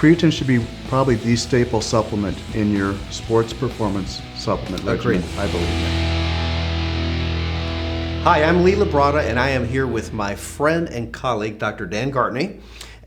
Creatine should be probably the staple supplement in your sports performance supplement regimen, I believe. Hi, I'm Lee Labrada, and I am here with my friend and colleague, Dr. Dan Gartney,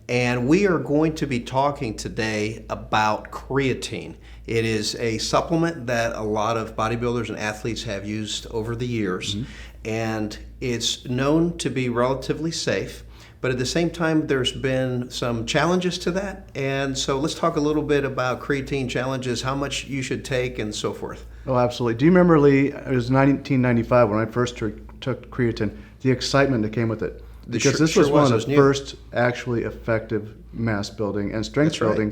and we are going to be talking today about creatine. It is a supplement that a lot of bodybuilders and athletes have used over the years, and it's known to be relatively safe. But at the same time, there's been some challenges to that. And so let's talk a little bit about creatine challenges, how much you should take, and so forth. Oh, absolutely. Do you remember, Lee, it was 1995 when I first took creatine, the excitement that came with it? Because this was one of the first actually effective mass building and strength building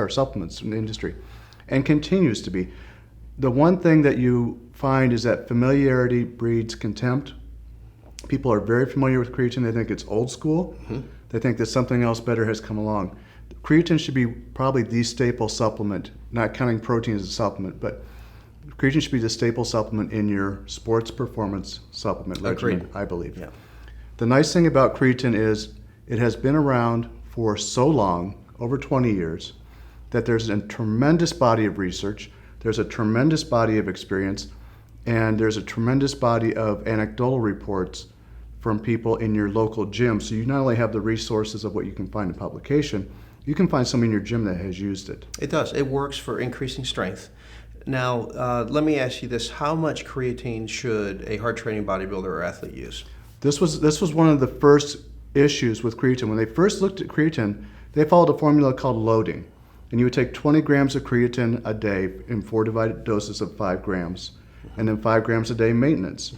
supplements in the industry, and continues to be. The one thing that you find is that familiarity breeds contempt. People are very familiar with creatine. They think it's old school. They think that something else better has come along. Creatine should be probably the staple supplement, not counting protein as a supplement, but creatine should be the staple supplement in your sports performance supplement regimen, I believe. Yeah. The nice thing about creatine is it has been around for so long, over 20 years, that there's a tremendous body of research, there's a tremendous body of experience, and there's a tremendous body of anecdotal reports from people in your local gym. So you not only have the resources of what you can find in publication, you can find someone in your gym that has used it. It does. It works for increasing strength. Now, let me ask you this. How much creatine should a hard training bodybuilder or athlete use? This was one of the first issues with creatine. When they first looked at creatine, they followed a formula called loading. And you would take 20 grams of creatine a day in 4 divided doses of 5 grams. And then 5 grams a day maintenance.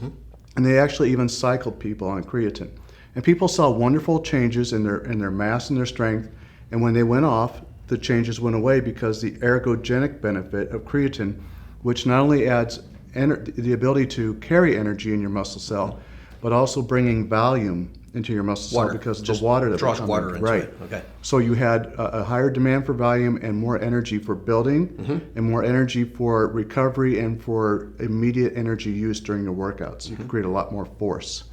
And they actually even cycled people on creatine. And people saw wonderful changes in their mass and their strength. And when they went off, the changes went away because the ergogenic benefit of creatine, which not only adds the ability to carry energy in your muscle cell, but also bringing volume into your muscle cell because of the water that draws water into it. Okay. So you had a higher demand for volume and more energy for building and more energy for recovery and for immediate energy use during your workouts. You could create a lot more force.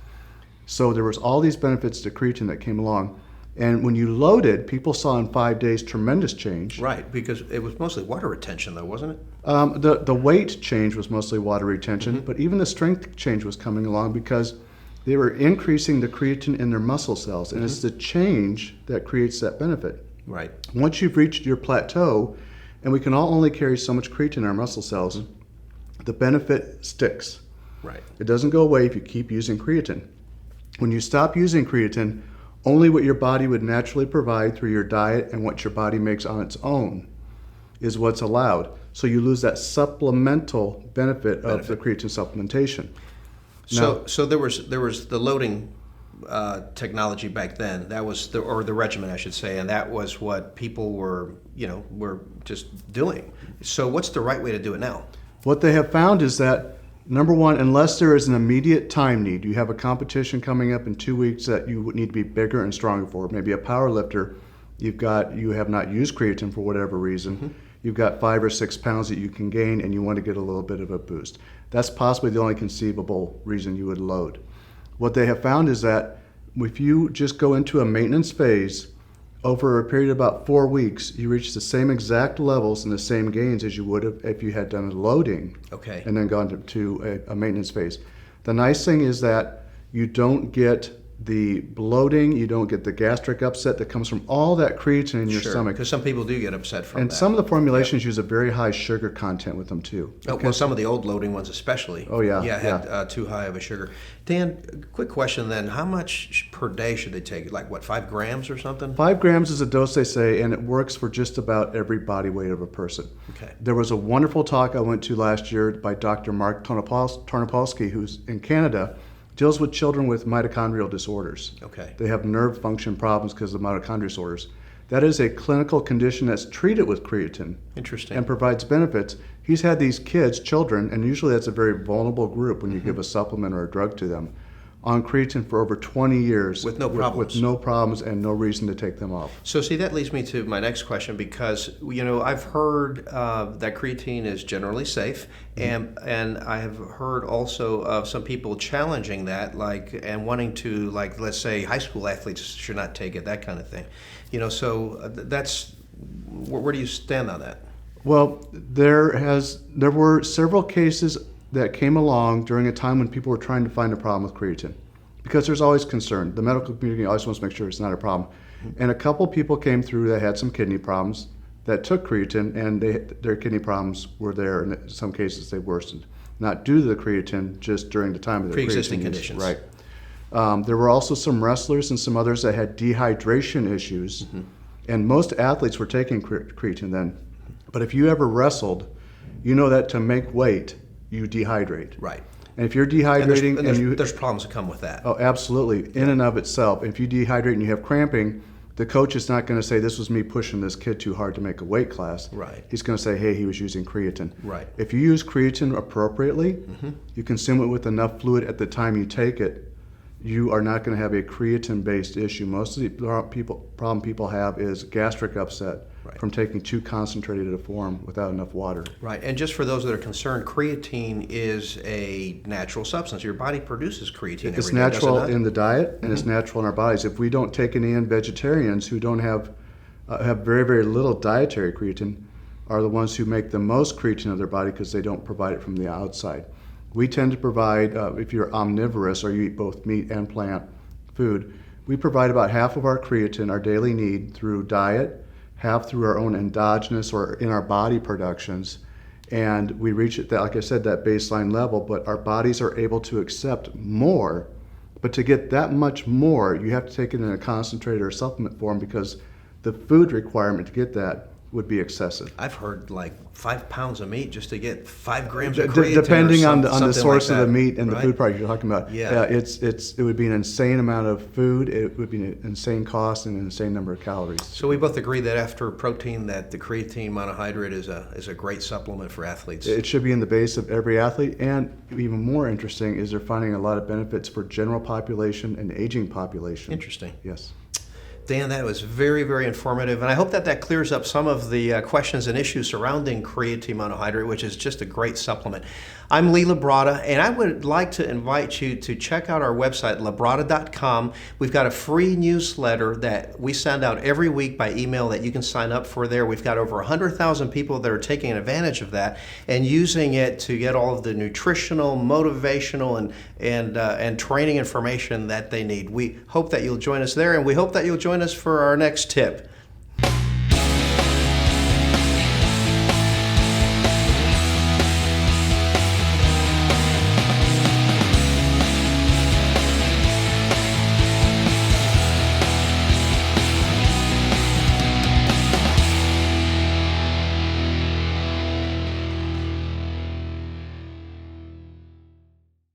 So there was all these benefits to creatine that came along. And when you loaded, people saw in 5 days tremendous change. Right, because it was mostly water retention though, wasn't it? The weight change was mostly water retention, but even the strength change was coming along because they were increasing the creatine in their muscle cells, and it's the change that creates that benefit. Right. Once you've reached your plateau, and we can all only carry so much creatine in our muscle cells, the benefit sticks. Right. It doesn't go away if you keep using creatine. When you stop using creatine, only what your body would naturally provide through your diet and what your body makes on its own is what's allowed. So you lose that supplemental benefit of the creatine supplementation. So there was the loading technology back then. That was the regimen, I should say, and that was what people were just doing. So what's the right way to do it now? What they have found is that, number one, unless there is an immediate time need, you have a competition coming up in 2 weeks that you would need to be bigger and stronger for, maybe a power lifter, you have not used creatine for whatever reason, you've got 5 or 6 pounds that you can gain and you want to get a little bit of a boost. That's possibly the only conceivable reason you would load. What they have found is that if you just go into a maintenance phase, over a period of about 4 weeks, you reach the same exact levels and the same gains as you would have if you had done a loading and then gone to a maintenance phase. The nice thing is that you don't get the bloating, you don't get the gastric upset that comes from all that creatine in your stomach. Because some people do get upset from that. And some of the formulations use a very high sugar content with them too. Well, some of the old loading ones especially. Oh yeah. Had too high of a sugar. Dan, quick question then. How much per day should they take? Like what, 5 grams or something? 5 grams is a dose, they say, and it works for just about every body weight of a person. Okay. There was a wonderful talk I went to last year by Dr. Mark Tarnopolsky, who's in Canada, deals with children with mitochondrial disorders. Okay. They have nerve function problems because of mitochondrial disorders. That is a clinical condition that's treated with creatine. Interesting. And provides benefits. He's had these kids, children, and usually that's a very vulnerable group when you give a supplement or a drug to them, on creatine for over 20 years. With no problems. With no problems and no reason to take them off. So see, that leads me to my next question because, I've heard that creatine is generally safe, and I have heard also of some people challenging that, and wanting to, let's say high school athletes should not take it, that kind of thing. So that's Where do you stand on that? Well, there were several cases that came along during a time when people were trying to find a problem with creatine, because there's always concern. The medical community always wants to make sure it's not a problem. And a couple people came through that had some kidney problems that took creatine, and their kidney problems were there, and in some cases they worsened. Not due to the creatine, just during the time of their Pre-existing creatine use. conditions. Right. There were also some wrestlers and some others that had dehydration issues, and most athletes were taking creatine then. But if you ever wrestled, you know that to make weight, you dehydrate. Right. And if you're dehydrating there's problems that come with that. Oh, absolutely. In and of itself. If you dehydrate and you have cramping, the coach is not going to say, this was me pushing this kid too hard to make a weight class. Right. He's going to say, hey, he was using creatine. Right. If you use creatine appropriately, you consume it with enough fluid at the time you take it, you are not going to have a creatine-based issue. Most of the problem people have is gastric upset from taking too concentrated a form without enough water. Right, and just for those that are concerned, creatine is a natural substance. Your body produces creatine It's every day, natural does it not? in the diet, and it's natural in our bodies. If we don't take any in, vegetarians who don't have very, very little dietary creatine are the ones who make the most creatine of their body because they don't provide it from the outside. We tend to provide, if you're omnivorous or you eat both meat and plant food, we provide about half of our creatine, our daily need, through diet, half through our own endogenous or in our body productions. And we reach it, like I said, that baseline level, but our bodies are able to accept more. But to get that much more, you have to take it in a concentrated or supplement form, because the food requirement to get that would be excessive. I've heard like 5 pounds of meat just to get 5 grams of creatine. Depending on the source like of the meat and right? the food product you're talking about. Yeah. It would be an insane amount of food. It would be an insane cost and an insane number of calories. So we both agree that after protein, that the creatine monohydrate is a great supplement for athletes. It should be in the base of every athlete, and even more interesting is they're finding a lot of benefits for general population and aging population. Interesting. Yes. Dan, that was very, very informative, and I hope that clears up some of the questions and issues surrounding creatine monohydrate, which is just a great supplement. I'm Lee Labrada, and I would like to invite you to check out our website, labrada.com. We've got a free newsletter that we send out every week by email that you can sign up for there. We've got over 100,000 people that are taking advantage of that and using it to get all of the nutritional, motivational, and training information that they need. We hope that you'll join us there, and we hope that you'll join us for our next tip.